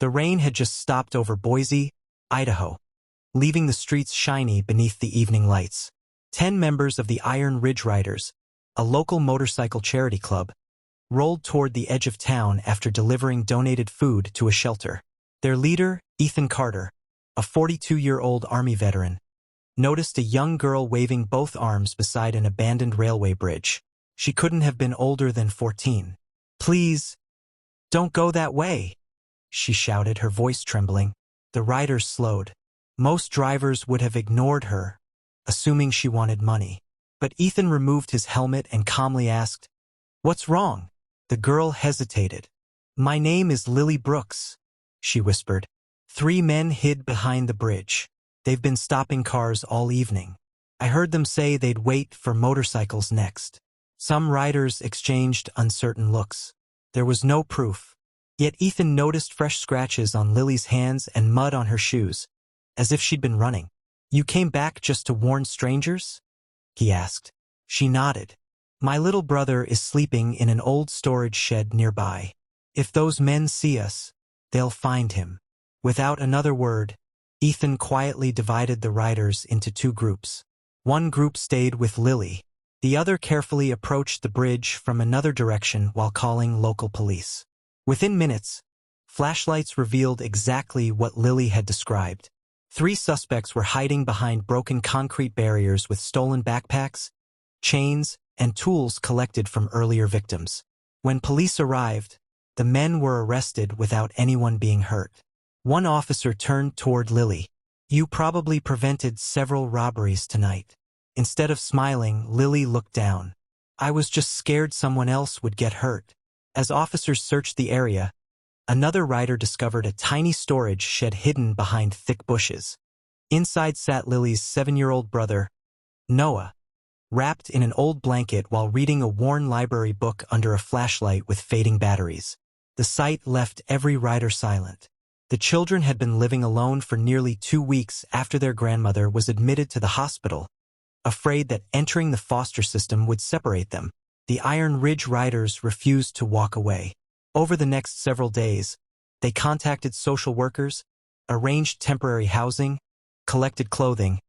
The rain had just stopped over Boise, Idaho, leaving the streets shiny beneath the evening lights. 10 members of the Iron Ridge Riders, a local motorcycle charity club, rolled toward the edge of town after delivering donated food to a shelter. Their leader, Ethan Carter, a 42-year-old Army veteran, noticed a young girl waving both arms beside an abandoned railway bridge. She couldn't have been older than 14. "Please, don't go that way," she shouted, her voice trembling. The riders slowed. Most drivers would have ignored her, assuming she wanted money. But Ethan removed his helmet and calmly asked, "What's wrong?" The girl hesitated. "My name is Lily Brooks," she whispered. 3 men hid behind the bridge. "They've been stopping cars all evening. I heard them say they'd wait for motorcycles next." Some riders exchanged uncertain looks. There was no proof. Yet Ethan noticed fresh scratches on Lily's hands and mud on her shoes, as if she'd been running. "You came back just to warn strangers?" he asked. She nodded. "My little brother is sleeping in an old storage shed nearby. If those men see us, they'll find him." Without another word, Ethan quietly divided the riders into 2 groups. One group stayed with Lily. The other carefully approached the bridge from another direction while calling local police. Within minutes, flashlights revealed exactly what Lily had described. 3 suspects were hiding behind broken concrete barriers with stolen backpacks, chains, and tools collected from earlier victims. When police arrived, the men were arrested without anyone being hurt. One officer turned toward Lily. "You probably prevented several robberies tonight." Instead of smiling, Lily looked down. "I was just scared someone else would get hurt." As officers searched the area, another rider discovered a tiny storage shed hidden behind thick bushes. Inside sat Lily's 7-year-old brother, Noah, wrapped in an old blanket while reading a worn library book under a flashlight with fading batteries. The sight left every rider silent. The children had been living alone for nearly 2 weeks after their grandmother was admitted to the hospital, afraid that entering the foster system would separate them. The Iron Ridge Riders refused to walk away. Over the next several days, they contacted social workers, arranged temporary housing, collected clothing,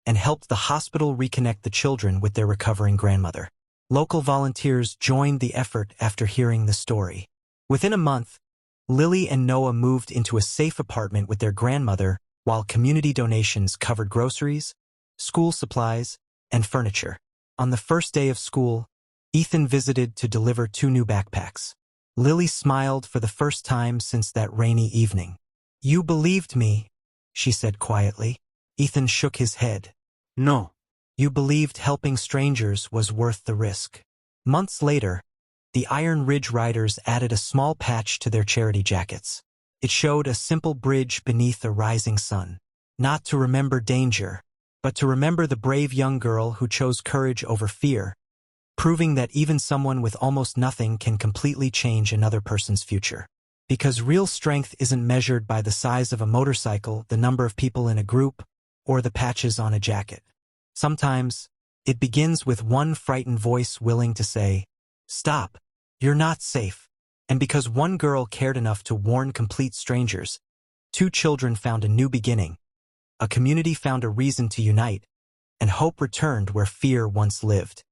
and helped the hospital reconnect the children with their recovering grandmother. Local volunteers joined the effort after hearing the story. Within a month, Lily and Noah moved into a safe apartment with their grandmother while community donations covered groceries, school supplies, and furniture. On the first day of school, Ethan visited to deliver 2 new backpacks. Lily smiled for the first time since that rainy evening. "You believed me," she said quietly. Ethan shook his head. "No. You believed helping strangers was worth the risk." Months later, the Iron Ridge Riders added a small patch to their charity jackets. It showed a simple bridge beneath a rising sun. Not to remember danger, but to remember the brave young girl who chose courage over fear, proving that even someone with almost nothing can completely change another person's future. Because real strength isn't measured by the size of a motorcycle, the number of people in a group, or the patches on a jacket. Sometimes, it begins with one frightened voice willing to say, "Stop, you're not safe." And because one girl cared enough to warn complete strangers, 2 children found a new beginning. A community found a reason to unite, and hope returned where fear once lived.